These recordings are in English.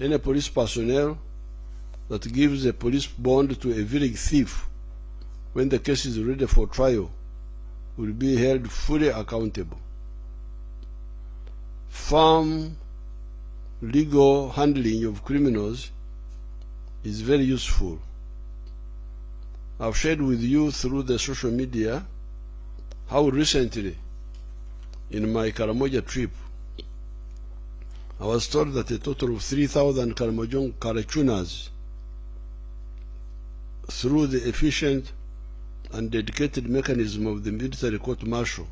Any police personnel that gives a police bond to a village thief when the case is ready for trial will be held fully accountable. Firm legal handling of criminals is very useful. I've shared with you through the social media how recently in my Karamoja trip I was told that a total of 3,000 Karachunas, through the efficient and dedicated mechanism of the military court-martial,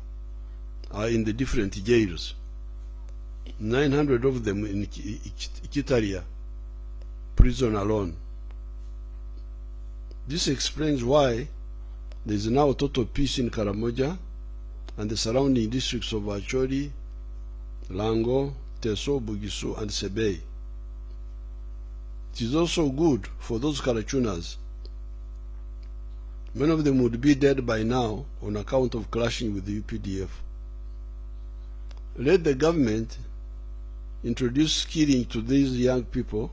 are in the different jails. 900 of them in Kitaria prison alone. This explains why there is now total peace in Karamoja and the surrounding districts of Acholi, Lango, Teso, Bugisu, and Sebei. It is also good for those Karachunas. Many of them would be dead by now on account of clashing with the UPDF. Let the government introduce skilling to these young people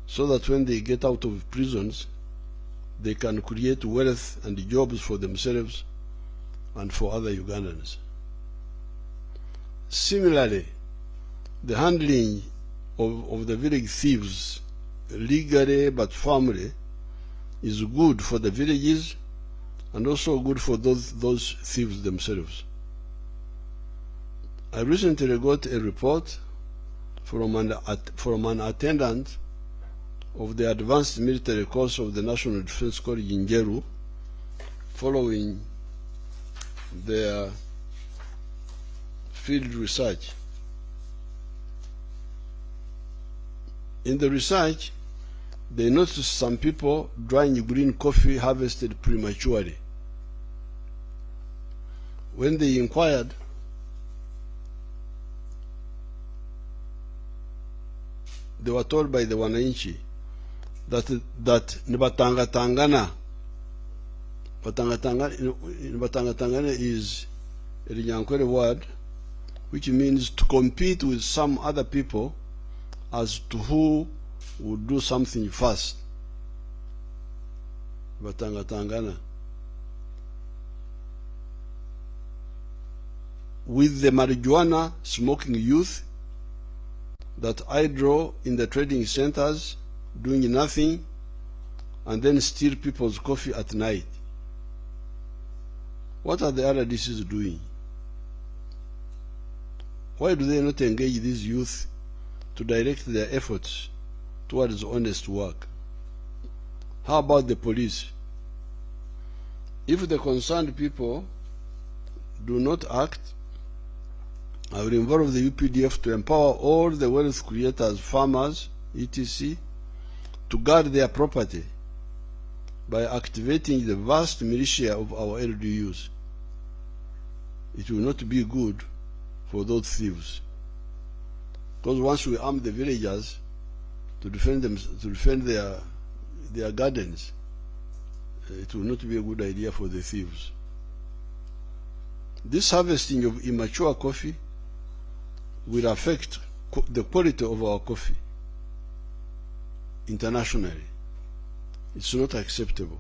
so that when they get out of prisons, they can create wealth and jobs for themselves and for other Ugandans. Similarly, the handling of the village thieves, legally but firmly, is good for the villages and also good for those thieves themselves. I recently got a report from an attendant of the advanced military course of the National Defense College in Jeru, following their field research. In the research, they noticed some people drying green coffee harvested prematurely. When they inquired, they were told by the Wananchi that Nibatanga Tangana is a Linyankwere word which means to compete with some other people as to who would do something first. Tangana. With the marijuana smoking youth that idle in the trading centers, doing nothing, and then steal people's coffee at night. What are the RDCs doing? Why do they not engage these youth to direct their efforts towards honest work? How about the police? If the concerned people do not act, I will involve the UPDF to empower all the wealth creators, farmers, etc., to guard their property by activating the vast militia of our LDUs. It will not be good for those thieves, because once we arm the villagers to defend their gardens, it will not be a good idea for the thieves. This harvesting of immature coffee will affect the quality of our coffee internationally. It's not acceptable.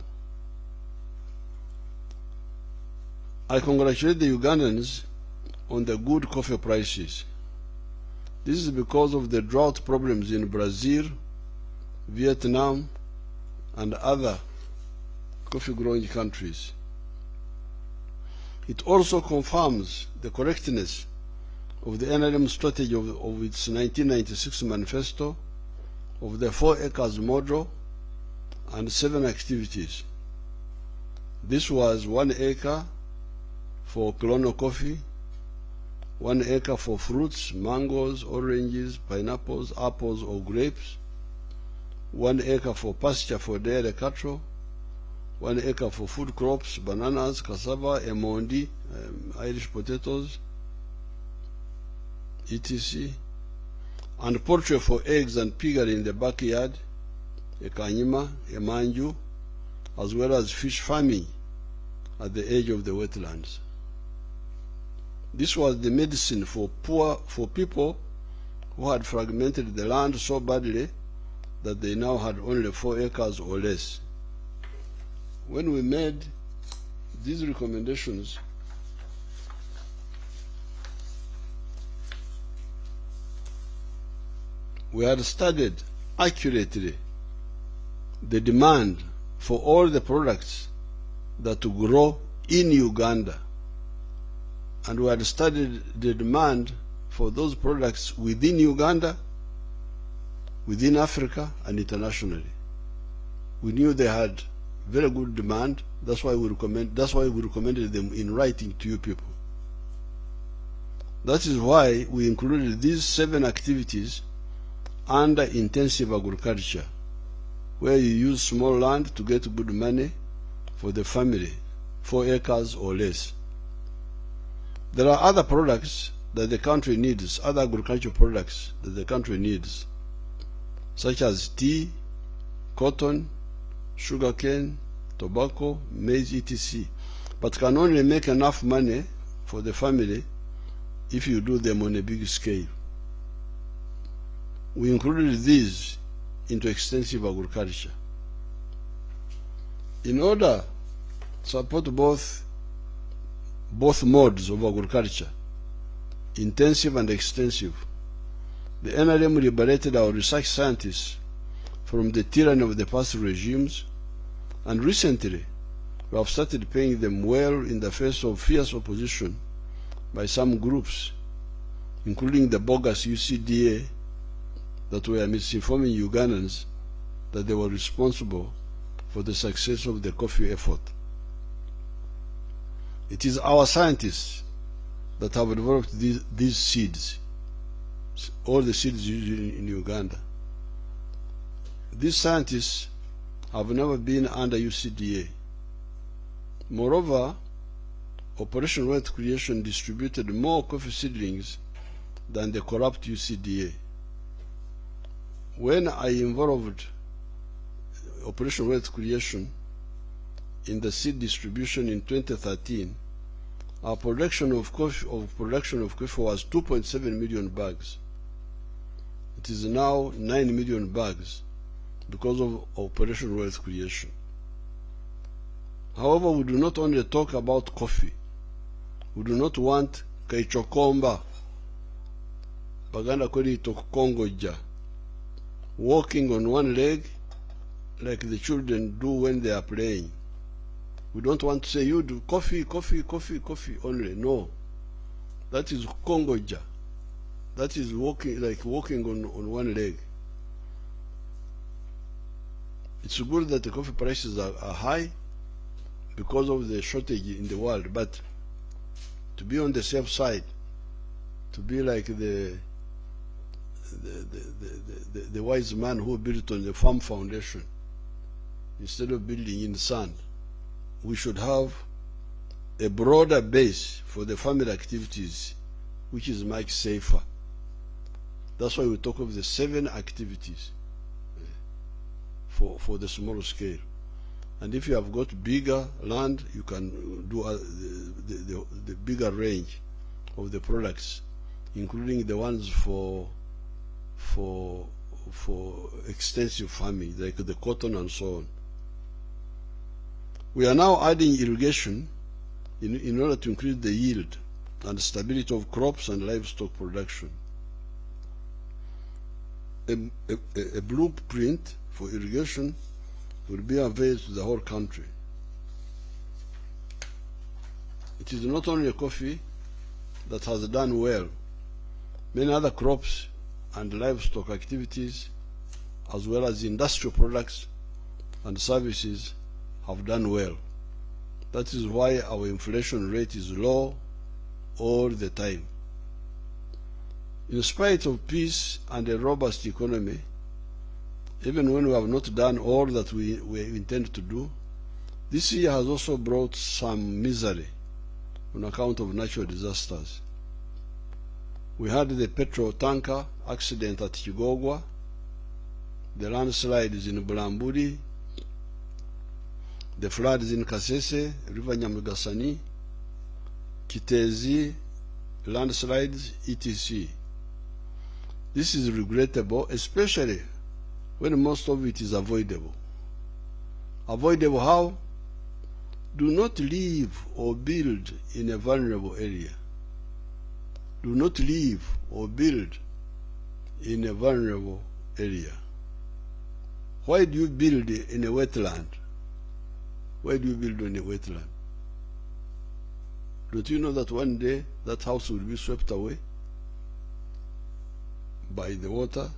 I congratulate the Ugandans on the good coffee prices. This is because of the drought problems in Brazil, Vietnam, and other coffee-growing countries. It also confirms the correctness of the NRM strategy of its 1996 manifesto of the 4 acres model and 7 activities. This was 1 acre for clonal coffee, 1 acre for fruits, mangoes, oranges, pineapples, apples or grapes, 1 acre for pasture for dairy cattle, 1 acre for food crops, bananas, cassava, emondi, Irish potatoes, etc., and poultry for eggs and piggery in the backyard, a kanyima, a manju, as well as fish farming at the edge of the wetlands. This was the medicine for people who had fragmented the land so badly that they now had only 4 acres or less. When we made these recommendations, we had studied accurately the demand for all the products that grow in Uganda, and we had studied the demand for those products within Uganda, within Africa, and internationally. We knew they had very good demand. That's why we recommended them in writing to you people. That is why we included these 7 activities under intensive agriculture, where you use small land to get good money for the family, 4 acres or less. There are other products that the country needs, other agricultural products that the country needs, such as tea, cotton, sugarcane, tobacco, maize, etc., but can only make enough money for the family if you do them on a big scale. We included these into extensive agriculture. In order to support both modes of agriculture, intensive and extensive, the NRM liberated our research scientists from the tyranny of the past regimes, and recently we have started paying them well in the face of fierce opposition by some groups, including the bogus UCDA that were misinforming Ugandans that they were responsible for the success of the coffee effort. It is our scientists that have developed these seeds, all the seeds used in Uganda. These scientists have never been under UCDA. Moreover, Operation Wealth Creation distributed more coffee seedlings than the corrupt UCDA. When I involved Operation Wealth Creation in the seed distribution in 2013, our production of coffee was 2.7 million bags. It is now 9 million bags because of Operation Wealth Creation. However, we do not only talk about coffee. We do not want kaichokomba, baganda kweli tokongoja, walking on one leg like the children do when they are playing. We don't want to say you do coffee, coffee, coffee, coffee only. No. That is kongoja. That is walking on one leg. It's good that the coffee prices are high because of the shortage in the world, but to be on the safe side, to be like the wise man who built on the firm foundation instead of building in sand, we should have a broader base for the family activities, which is much safer. That's why we talk of the 7 activities for the small scale. And if you have got bigger land, you can do the bigger range of the products, including the ones for extensive farming, like the cotton and so on. We are now adding irrigation in order to increase the yield and stability of crops and livestock production. A blueprint for irrigation will be unveiled to the whole country. It is not only coffee that has done well. Many other crops and livestock activities, as well as industrial products and services, have done well. That is why our inflation rate is low all the time. In spite of peace and a robust economy, even when we have not done all that we intend to do, this year has also brought some misery on account of natural disasters. We had the petrol tanker accident at Kigogwa, the landslides in Bulamburi, the floods in Kasese, River Nyamugasani, Kitezi, landslides, etc. This is regrettable, especially when most of it is avoidable. Avoidable how? Do not live or build in a vulnerable area. Do not live or build in a vulnerable area. Why do you build in a wetland? Why do you build in a wetland? Don't you know that one day that house will be swept away by the water?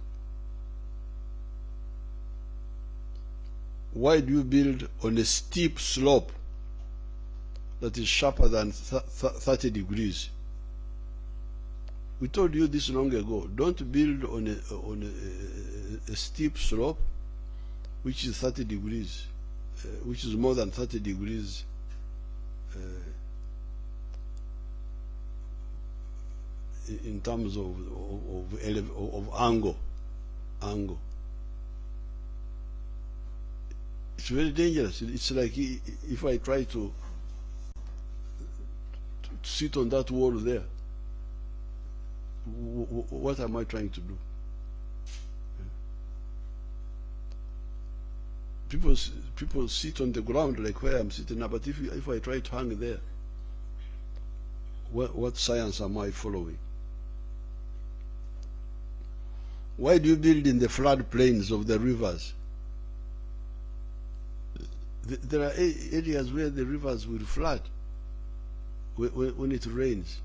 Why do you build on a steep slope that is sharper than 30 degrees? We told you this long ago. Don't build on a steep slope which is 30 degrees, which is more than 30 degrees in terms of angle. It's very dangerous. It's like if I try to sit on that wall there, what am I trying to do? People sit on the ground like where I'm sitting now, but if I try to hang there, what science am I following? Why do you build in the flood plains of the rivers? There are areas where the rivers will flood when it rains.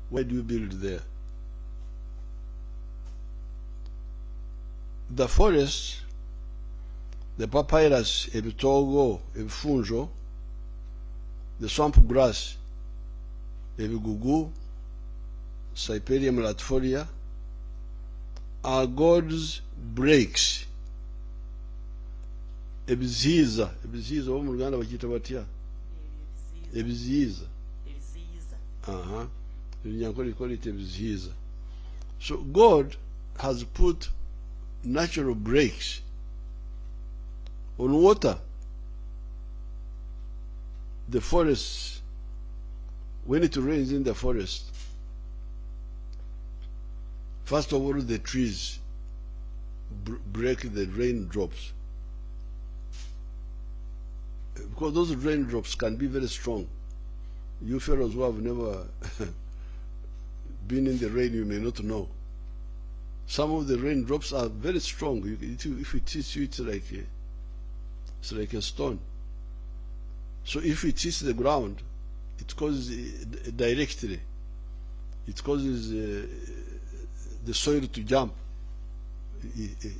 Why do you build there? The forests, the papyrus, ebitogo, ebifunjo, the swamp grass, ebigugu, Cyperium latifolia, are God's breaks. Ebiziza wo mu Luganda bakiyita batya? Ebiziza. Ebinyankole call it ebiziza. So God has put natural breaks on water. The forests, when it rains in the forest, first of all the trees break the raindrops, because those raindrops can be very strong. You fellows who have never been in the rain, you may not know. Some of the raindrops are very strong. If it hits you, it's like a stone. So if it hits the ground, it causes directly, it causes the soil to jump,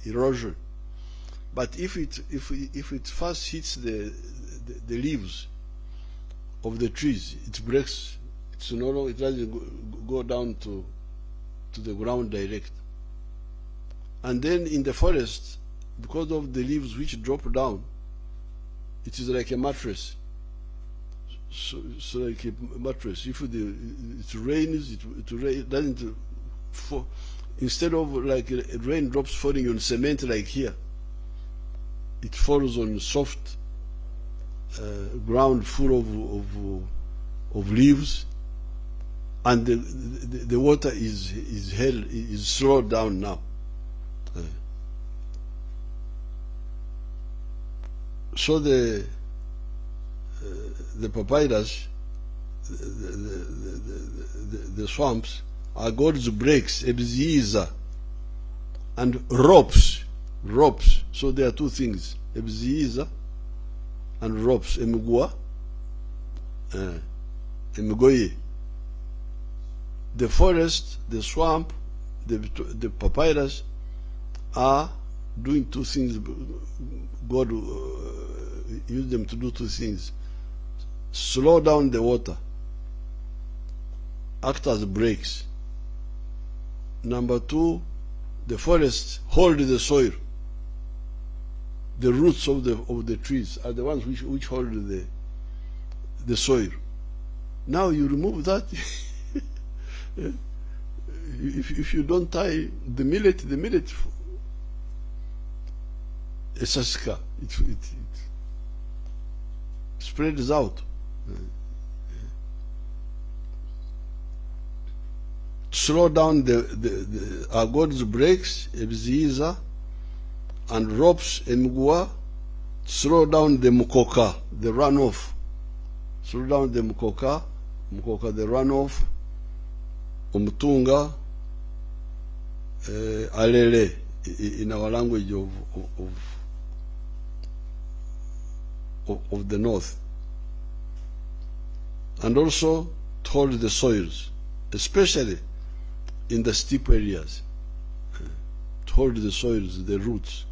erosion. But if it first hits the leaves of the trees, it breaks. It's no longer, it doesn't go down to the ground direct. And then in the forest, because of the leaves which drop down, it is like a mattress. So like a mattress. If it rains, it doesn't fall. Instead of like raindrops falling on cement like here, it falls on soft ground full of leaves, and the water is slowed down now. So the papyrus, the swamps, are God's breaks, ebziza, and ropes. So there are two things, ebziza and ropes, emigua, emigoye. The forest, the swamp, the papyrus are doing two things. God used them to do two things: slow down the water, act as brakes. Number two, the forests hold the soil. The roots of the trees are the ones which hold the soil. Now you remove that. If you don't tie the millet esasika, it spreads out. slow down our God's brakes, Ebziza, and ropes, Emgua, slow down the Mukoka, the runoff. Slow down the Mukoka, the runoff, Umtunga, Alele, in our language of the north. And also to hold the soils, especially in the steep areas, to hold the soils, the roots.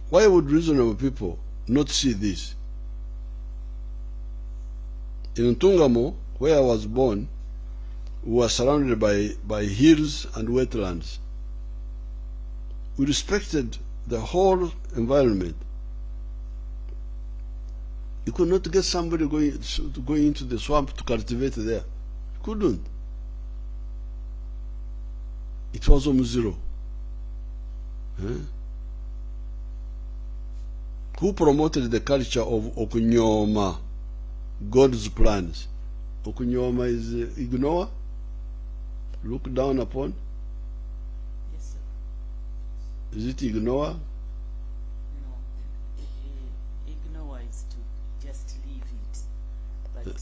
Why would reasonable people not see this? In Ntungamo, where I was born, we were surrounded by hills and wetlands. We respected the whole environment. You could not get somebody going into the swamp to cultivate there. You couldn't. It was almost zero. Who promoted the culture of Okunyoma, God's plans? Okunyoma is ignore, look down upon. Yes, sir. Is it ignore? No, ignore is to just leave it, but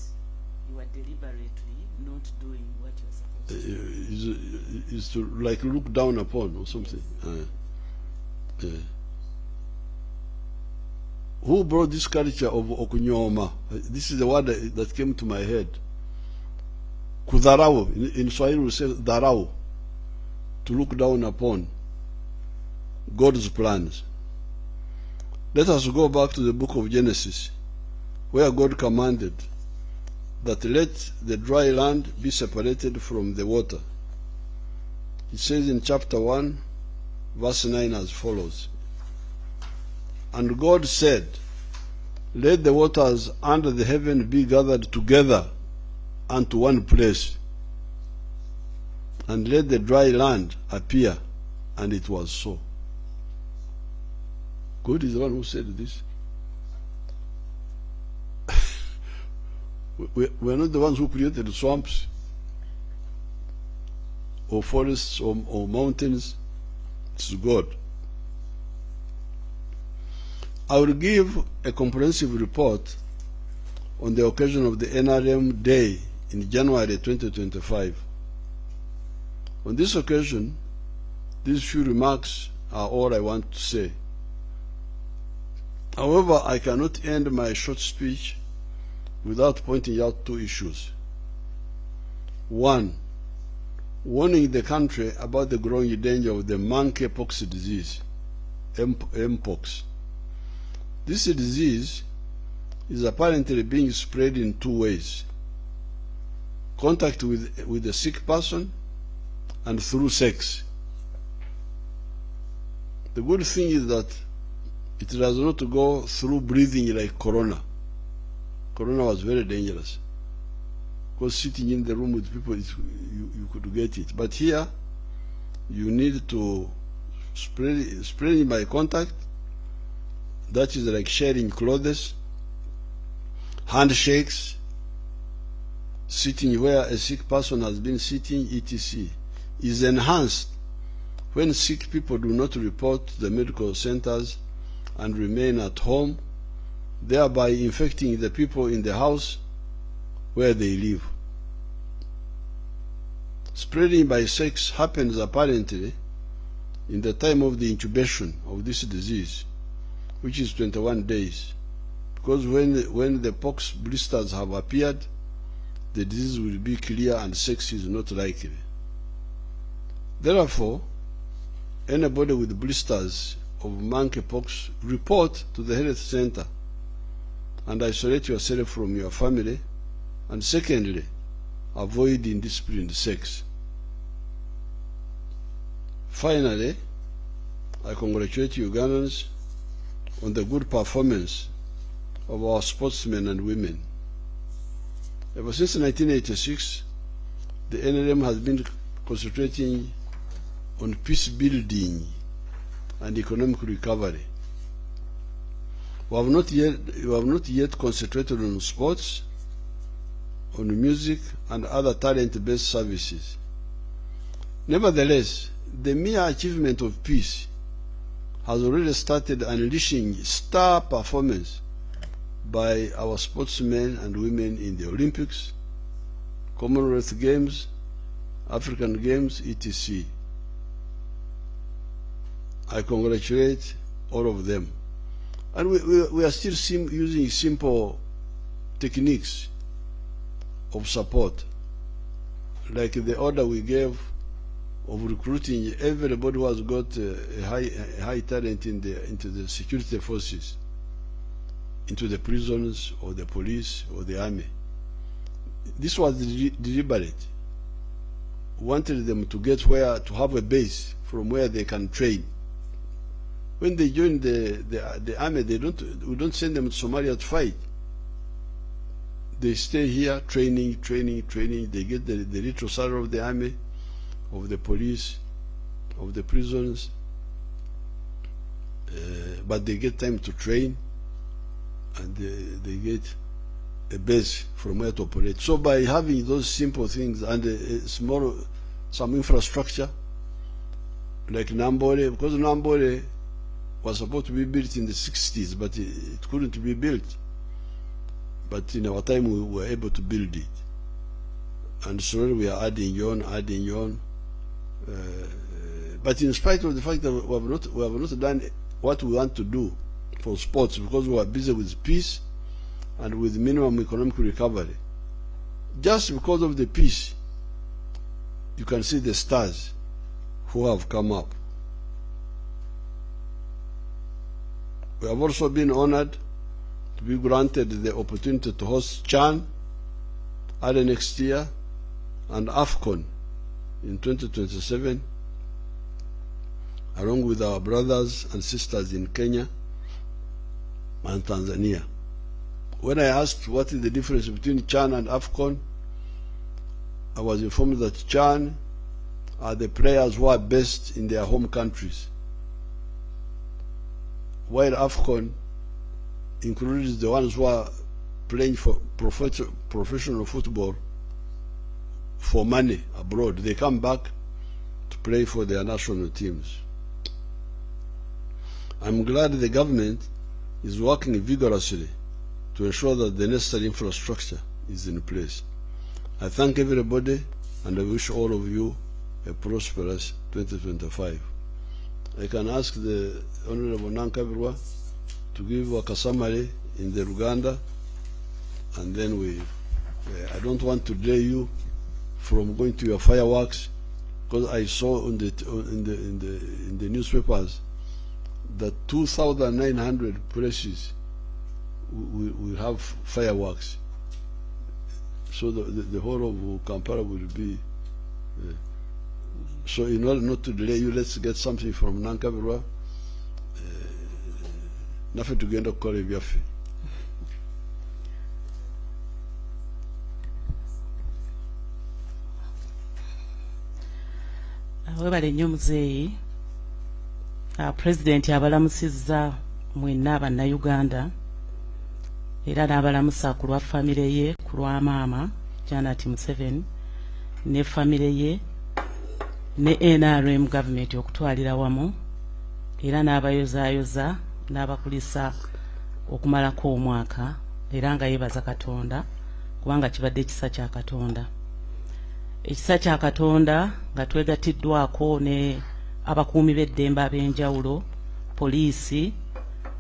you are deliberately not doing what you are supposed to do. Is to like look down upon or something. Who brought this culture of Okunyoma? This is the word that came to my head. Kudharau. In Swahili we say dharau. To look down upon God's plans. Let us go back to the book of Genesis, where God commanded that let the dry land be separated from the water. It says in chapter 1, verse 9 as follows. And God said, let the waters under the heaven be gathered together unto one place, and let the dry land appear. And it was so. God is the one who said this. We're not the ones who created swamps or forests or mountains. It's God. I will give a comprehensive report on the occasion of the NRM Day in January 2025. On this occasion, these few remarks are all I want to say. However, I cannot end my short speech without pointing out two issues. One, warning the country about the growing danger of the monkeypox disease, Mpox. This disease is apparently being spread in two ways: contact with a sick person and through sex. The good thing is that it does not go through breathing like corona. Corona was very dangerous, because sitting in the room with people, you could get it. But here, you need to spread it by contact. That is like sharing clothes, handshakes, sitting where a sick person has been sitting, etc. is enhanced when sick people do not report to the medical centers and remain at home, thereby infecting the people in the house where they live. Spreading by sex happens apparently in the time of the incubation of this disease, which is 21 days, because when the pox blisters have appeared, the disease will be clear and sex is not likely. Therefore, anybody with blisters of monkeypox, report to the health center and isolate yourself from your family. And secondly, avoid indisciplined sex. Finally, I congratulate Ugandans on the good performance of our sportsmen and women. Ever since 1986, the NRM has been concentrating on peace building and economic recovery. We have not yet concentrated on sports on music and other talent-based services. Nevertheless, the mere achievement of peace has already started unleashing star performance by our sportsmen and women in the Olympics, Commonwealth Games, African Games, etc. I congratulate all of them. And we are still using simple techniques of support, like the order we gave of recruiting everybody who has got a high talent into the security forces, into the prisons or the police or the army. This was deliberate. We wanted them to get to have a base from where they can train. When they join the army, we don't send them to Somalia to fight. They stay here training. They get the little salary of the army, of the police, of the prisons, but they get time to train, and they get a base from where to operate. So by having those simple things and some infrastructure, like Nambole, because Nambole was supposed to be built in the 60s, but it couldn't be built. But in our time, we were able to build it. And slowly we are adding on. But in spite of the fact that we have not done what we want to do for sports, because we are busy with peace and with minimum economic recovery. Just because of the peace, you can see the stars who have come up. We have also been honored to be granted the opportunity to host CHAN early next year and AFCON in 2027, along with our brothers and sisters in Kenya and Tanzania. When I asked what is the difference between CHAN and AFCON, I was informed that CHAN are the players who are best in their home countries, while AFCON includes the ones who are playing for professional football for money abroad. They come back to play for their national teams. I'm glad the government is working vigorously to ensure that the necessary infrastructure is in place. I thank everybody and I wish all of you a prosperous 2025. I can ask the Honorable Nankabirwa to give a summary in the Uganda, and then I don't want to delay you from going to your fireworks, because I saw in the newspapers that 2,900 places will have fireworks. So the whole of Kampala will be. So in order not to delay you, let's get something from Nankabirwa. Nafe tugenda kukola ebyaffe. Webale nnyo muzeeyi. President abalamusizza mwenna Abannayuganda era n'abalamusa ku lwa famire ye, ku lwa maama Janet Museveni ne famire ye ne NRM government okutwalira wamu, era n'abayozaayoza n'abakulisa okumalako omwaka, era nga yeebaza Katonda kubanga kibadde ekisa kya Katonda. Ekisa kya Katonda nga twegatiddwako ne abakuumi b'eddembe ab'enjawulo, poliisi,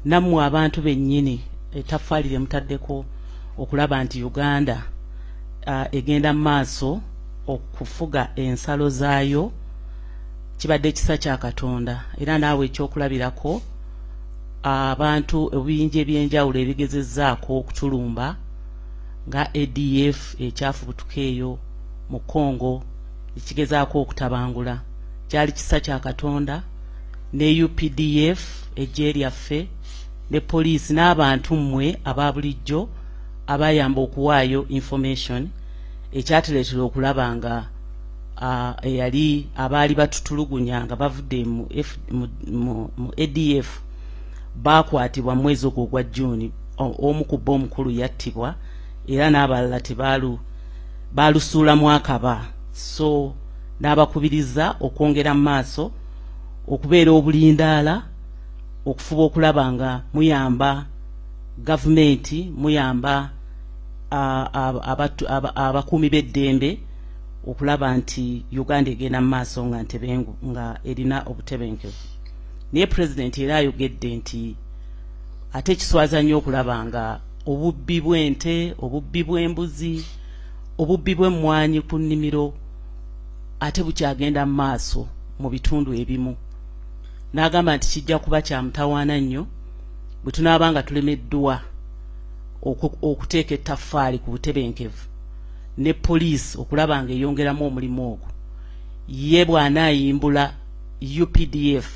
nammwe abantu bennyini ettaffaali lye mutaddeko okulaba nti Uganda egenda mu maaso okufuga ensalo zaayo, kibadde ekisa kya Katonda. Era naawe ekyokulabirako abantu ebiyinja eby'enjawulo ebigezezzaako okutulumba nga ADF ekyafubutuka eyo mu Congo ekigezaako okutabangula, kyali kisa kya Katonda, ne UPDF eggye lyaffe ne poliisi n'abantu mmwe aba bulijjo abayamba okuwaayo information ekyatuleetera okulaba nga eyali abaali batutulugunya nga bavudde mu ADF bakwatibwa mu mwezi ogwo gwa June. Omu ku bo omukulu yattibwa era n'abalala balusuulamu akaba. So n'abakubiriza okwongera mu maaso okubeera obulindaala okufuba okulaba nga muyamba gavumenti, muyamba abakuumi b'eddembe okulaba nti Uganda egenda mu maaso nga erina obutebenkevu. Naye President era ayogedde nti ate kiswaza nnyo okulaba nga obubbi bw'ente, obubbi bw'embuzi, obubbi bw'emmwanyi ku nnimiro ate bukyagenda mu maaso mu bitundu ebimu. N'agamba nti kijja kuba kya mutawaana nnyo bwe tunaaba nga tulemeddwa okuteeka ettaffaali ku butebenkevu ne poliisi okulaba nga eyongeramu omulimu ogwo. Ye bw'anaayimbula UPDF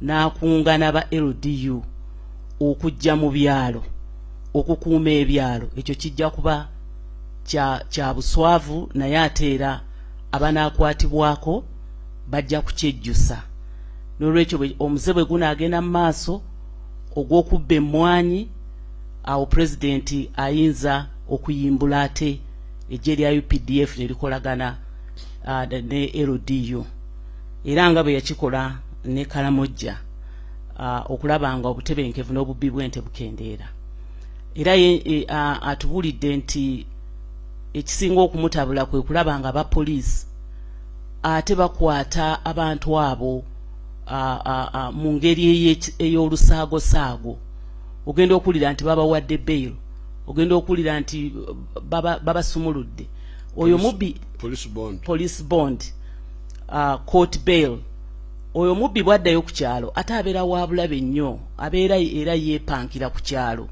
n'akunga n'aba LDU okujja mu byalo okukuuma ebyalo, ekyo kijja kuba kya buswavu, naye ate era abanaakwatibwako bajja kukyejjusa. N'olwekyo omuze bwe gunaagenda mu maaso ogw'okubba emmwanyi, awo Pulezidenti ayinza okuyimbula ate eggye lya UPDF ne likolagana ne LDU, era nga bwe yakikola ne Kalamojja okulaba nga obutebenkevu n'obubbi bw'ente bukendeera. Era atubuulidde nti ekisinga okumutabula kwe kulaba nga abapoliisi ate bakwata abantu abo mu ngeri ey'olusaagosaago. Ogenda okuwulira nti babawadde bail, ogenda okuwulira nti babasumuludde. Oyo mubbi police bond, court bail. Oyo mubbi bwaddayo ku kyalo ate abeera wa bulabe nnyo, abeera era yeepankira ku kyalo.